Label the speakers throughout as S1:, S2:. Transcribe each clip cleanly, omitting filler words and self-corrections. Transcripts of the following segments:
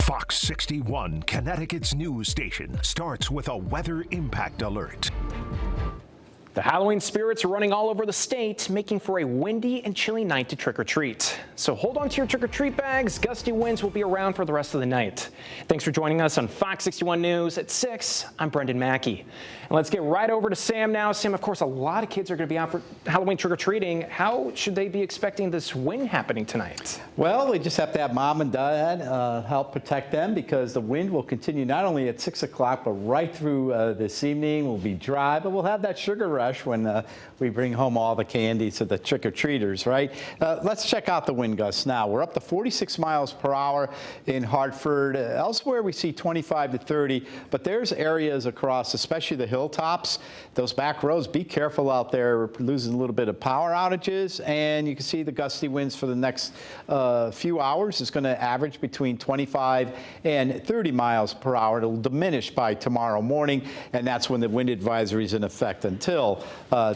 S1: Fox 61, Connecticut's news station, starts with a weather impact alert.
S2: The Halloween spirits are running all over the state, making for a windy and chilly night to trick-or-treat. So hold on to your trick-or-treat bags. Gusty winds will be around for the rest of the night. Thanks for joining us on Fox 61 News at 6. I'm Brendan Mackey. And let's get right over to Sam now. Sam, of course, a lot of kids are going to be out for Halloween trick-or-treating. How should they be expecting this wind happening tonight?
S3: Well, we just have to have mom and dad help protect them, because the wind will continue not only at 6 o'clock, but right through this evening. We'll be dry, but we'll have that sugar rush when we bring home all the candy to the trick-or-treaters, right? Let's check out the wind gusts now. We're up to 46 miles per hour in Hartford. Elsewhere, we see 25 to 30, but there's areas across, especially the hilltops, those back roads. Be careful out there. We're losing a little bit of power outages, and you can see the gusty winds for the next few hours. It's going to average between 25 and 30 miles per hour. It'll diminish by tomorrow morning, and that's when the wind advisory is in effect until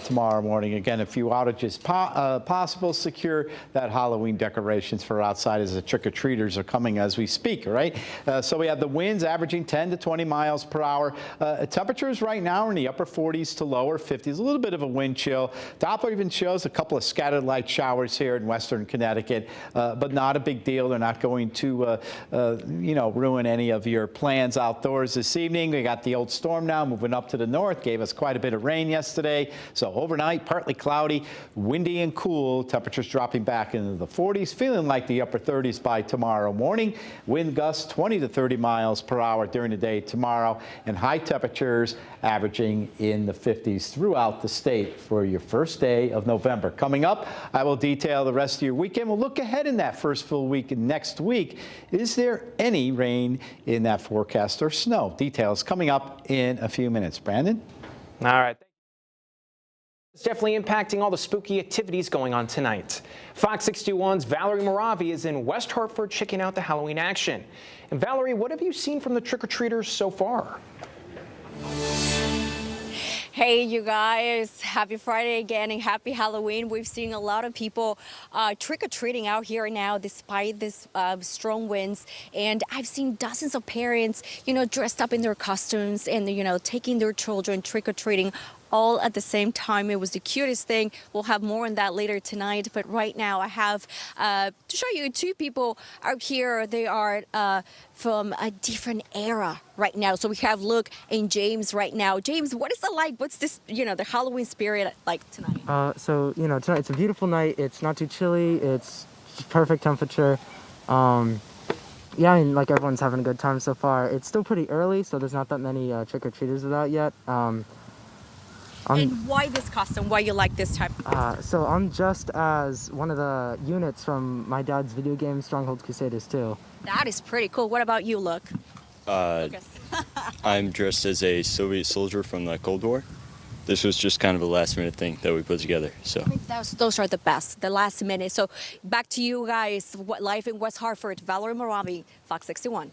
S3: tomorrow morning. Again, a few outages possible. Secure that Halloween decorations for outside as the trick-or-treaters are coming as we speak, right? So we have the winds averaging 10 to 20 miles per hour. Temperatures right now are in the upper 40s to lower 50s. A little bit of a wind chill. Doppler even shows a couple of scattered light showers here in western Connecticut, but not a big deal. They're not going to, ruin any of your plans outdoors this evening. We got the old storm now moving up to the north. Gave us quite a bit of rain yesterday. So overnight, partly cloudy, windy and cool. Temperatures dropping back into the 40s, feeling like the upper 30s by tomorrow morning. Wind gusts 20 to 30 miles per hour during the day tomorrow, and high temperatures averaging in the 50s throughout the state for your first day of November. Coming up, I will detail the rest of your weekend. We'll look ahead in that first full week next week. Is there any rain in that forecast or snow? Details coming up in a few minutes. Brandon?
S2: All right. It's definitely impacting all the spooky activities going on tonight. Fox 61's Valerie Moravi is in West Hartford checking out the Halloween action. And Valerie, what have you seen from the trick-or-treaters so far?
S4: Hey, you guys, happy Friday again and happy Halloween. We've seen a lot of people trick-or-treating out here now despite this strong winds. And I've seen dozens of parents, dressed up in their costumes and, taking their children trick-or-treating all at the same time. It was the cutest thing. We'll have more on that later tonight. But right now I have to show you two people out here. They are from a different era right now. So we have Luke and James right now. James, what is it like? What's this, the Halloween spirit like tonight?
S5: Tonight it's a beautiful night. It's not too chilly. It's perfect temperature. Like everyone's having a good time so far. It's still pretty early, so there's not that many trick-or-treaters out yet.
S4: And why this costume? Why you like this type of costume?
S5: So I'm just as one of the units from my dad's video game, Stronghold Crusaders 2.
S4: That is pretty cool. What about you, Luke?
S6: I'm dressed as a Soviet soldier from the Cold War. This was just kind of a last-minute thing that we put together. So
S4: I think those are the best, the last minute. So back to you guys. What life in West Hartford? Valerie Moravi, Fox 61.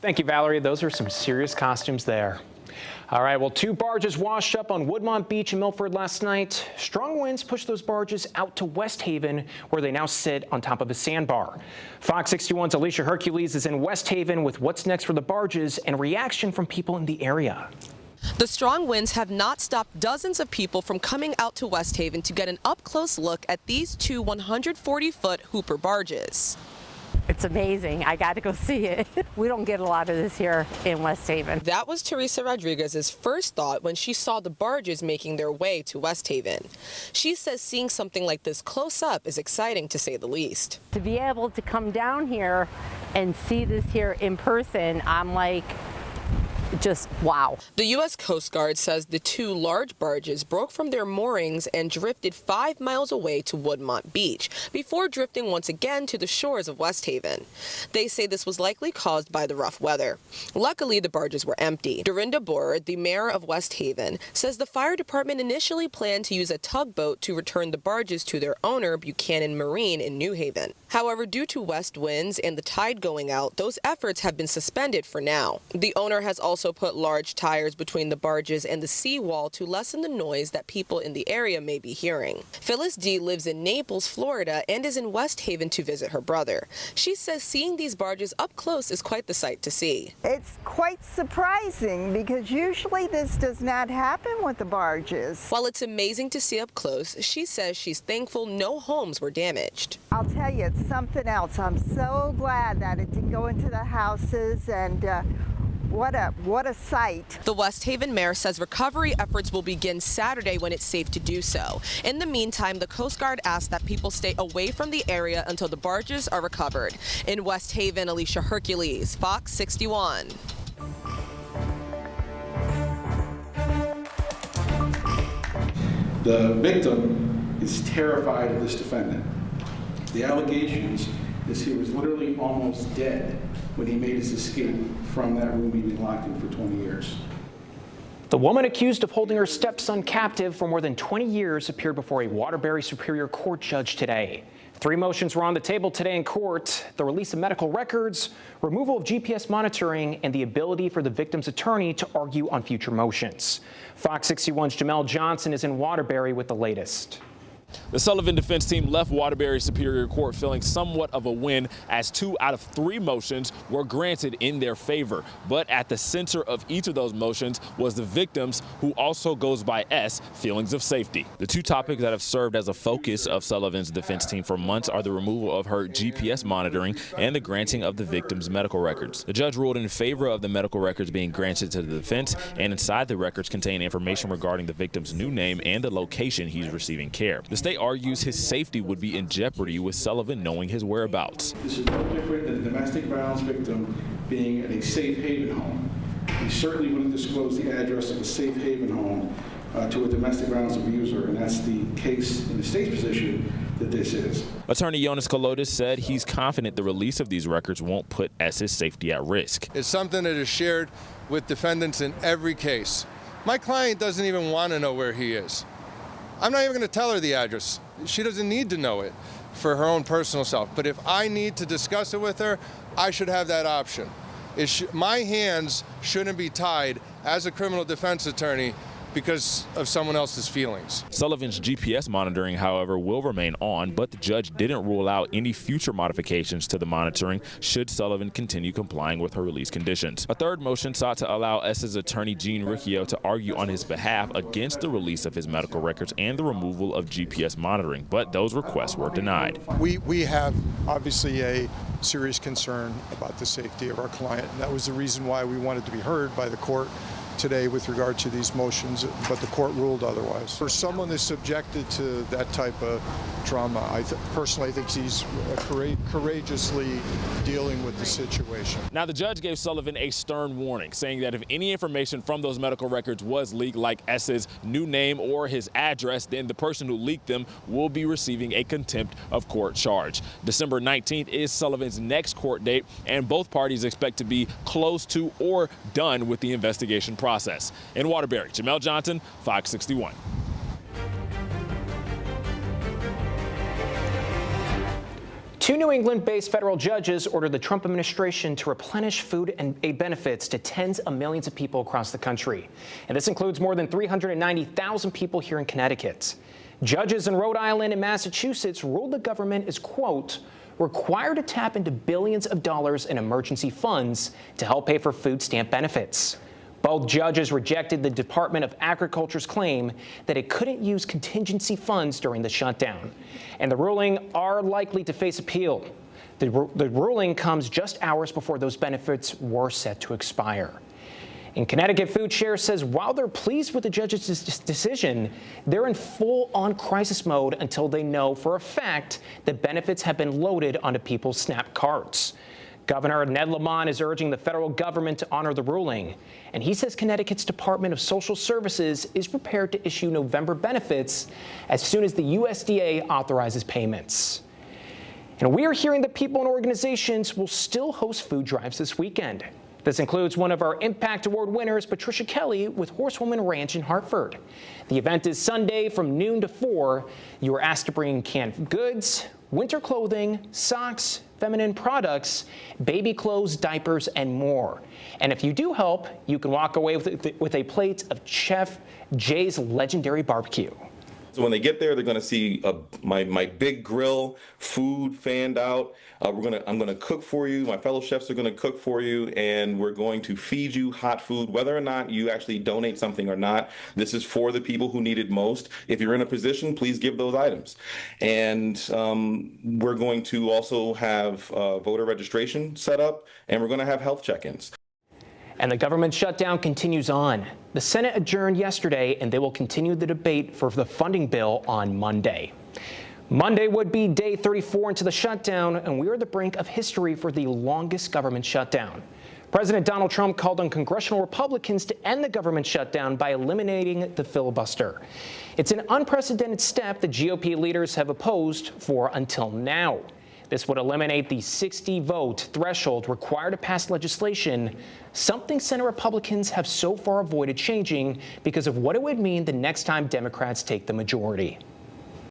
S2: Thank you, Valerie. Those are some serious costumes there. All right, well, two barges washed up on Woodmont Beach in Milford last night. Strong winds pushed those barges out to West Haven, where they now sit on top of a sandbar. Fox 61's Alicia Hercules is in West Haven with what's next for the barges and reaction from people in the area.
S7: The strong winds have not stopped dozens of people from coming out to West Haven to get an up-close look at these two 140-foot Hooper barges.
S8: It's amazing. I got to go see it. We don't get a lot of this here in West Haven.
S7: That was Teresa Rodriguez's first thought when she saw the barges making their way to West Haven. She says seeing something like this close up is exciting, to say the least.
S8: To be able to come down here and see this here in person, I'm like, just wow.
S7: The U.S. Coast Guard says the two large barges broke from their moorings and drifted 5 miles away to Woodmont Beach before drifting once again to the shores of West Haven. They say this was likely caused by the rough weather. Luckily, the barges were empty. Dorinda Boer, the mayor of West Haven, says the fire department initially planned to use a tugboat to return the barges to their owner, Buchanan Marine in New Haven. However, due to west winds and the tide going out, those efforts have been suspended for now. The owner has also also put large tires between the barges and the seawall to lessen the noise that people in the area may be hearing. Phyllis D. lives in Naples, Florida, and is in West Haven to visit her brother. She says seeing these barges up close is quite the sight to see.
S9: It's quite surprising because usually this does not happen with the barges.
S7: While it's amazing to see up close, she says she's thankful no homes were damaged.
S9: I'll tell you, it's something else. I'm so glad that it didn't go into the houses, and what a sight.
S7: The West Haven mayor says recovery efforts will begin Saturday when it's safe to do so. In the meantime, the Coast Guard asked that people stay away from the area until the barges are recovered. In West Haven, Alicia Hercules, Fox 61.
S10: The victim is terrified of this defendant. The allegations is he was literally almost dead when he made his escape from that room he'd been locked in for 20 years.
S2: The woman accused of holding her stepson captive for more than 20 years appeared before a Waterbury Superior Court judge today. 3 motions were on the table today in court: the release of medical records, removal of GPS monitoring, and the ability for the victim's attorney to argue on future motions. Fox 61's Jamel Johnson is in Waterbury with the latest.
S11: The Sullivan defense team left Waterbury Superior Court feeling somewhat of a win as 2 out of 3 motions were granted in their favor. But at the center of each of those motions was the victim's, who also goes by S, feelings of safety. The 2 topics that have served as a focus of Sullivan's defense team for months are the removal of her GPS monitoring and the granting of the victim's medical records. The judge ruled in favor of the medical records being granted to the defense, and inside the records contain information regarding the victim's new name and the location he's receiving care. The state argues his safety would be in jeopardy with Sullivan knowing his whereabouts.
S10: This is no different than a domestic violence victim being at a safe haven home. He certainly wouldn't disclose the address of a safe haven home to a domestic violence abuser, and that's the case in the state's position that this is.
S11: Attorney Jonas Kolotis said he's confident the release of these records won't put S's safety at risk.
S12: It's something that is shared with defendants in every case. My client doesn't even want to know where he is. I'm not even going to tell her the address. She doesn't need to know it for her own personal self. But if I need to discuss it with her, I should have that option. My hands shouldn't be tied as a criminal defense attorney because of someone else's feelings.
S11: Sullivan's GPS monitoring, however, will remain on, but the judge didn't rule out any future modifications to the monitoring should Sullivan continue complying with her release conditions. A third motion sought to allow S's attorney Gene Riccio to argue on his behalf against the release of his medical records and the removal of GPS monitoring, but those requests were denied.
S13: We have obviously a serious concern about the safety of our client, and that was the reason why we wanted to be heard by the court today with regard to these motions, but the court ruled otherwise. For someone that's subjected to that type of trauma, I personally think he's courageously dealing with the situation.
S11: Now, the judge gave Sullivan a stern warning, saying that if any information from those medical records was leaked, like S's new name or his address, then the person who leaked them will be receiving a contempt of court charge. December 19th is Sullivan's next court date, and both parties expect to be close to or done with the investigation process. In Waterbury, Jamel Johnson, Fox 61.
S2: Two New England-based federal judges ordered the Trump administration to replenish food and aid benefits to tens of millions of people across the country. And this includes more than 390,000 people here in Connecticut. Judges in Rhode Island and Massachusetts ruled the government is, quote, required to tap into billions of dollars in emergency funds to help pay for food stamp benefits. Both judges rejected the Department of Agriculture's claim that it couldn't use contingency funds during the shutdown. And the ruling are likely to face appeal. The ruling comes just hours before those benefits were set to expire. And Connecticut Food Share says while they're pleased with the judge's decision, they're in full-on crisis mode until they know for a fact that benefits have been loaded onto people's SNAP cards. Governor Ned Lamont is urging the federal government to honor the ruling, and he says Connecticut's Department of Social Services is prepared to issue November benefits as soon as the USDA authorizes payments. And we are hearing that people and organizations will still host food drives this weekend. This includes one of our Impact Award winners, Patricia Kelly, with Horsewoman Ranch in Hartford. The event is Sunday from noon to 4. You are asked to bring canned goods, winter clothing, socks, feminine products, baby clothes, diapers, and more. And if you do help, you can walk away with a plate of Chef Jay's legendary barbecue.
S14: So when they get there, they're going to see my big grill, food fanned out. I'm going to cook for you. My fellow chefs are going to cook for you, and we're going to feed you hot food, whether or not you actually donate something or not. This is for the people who need it most. If you're in a position, please give those items. And we're going to also have voter registration set up, and we're going to have health check-ins.
S2: And the government shutdown continues on. The Senate adjourned yesterday, and they will continue the debate for the funding bill on Monday. Monday would be day 34 into the shutdown, and we are at the brink of history for the longest government shutdown. President Donald Trump called on congressional Republicans to end the government shutdown by eliminating the filibuster. It's an unprecedented step the GOP leaders have opposed for until now. This would eliminate the 60-vote threshold required to pass legislation, something Senate Republicans have so far avoided changing because of what it would mean the next time Democrats take the majority.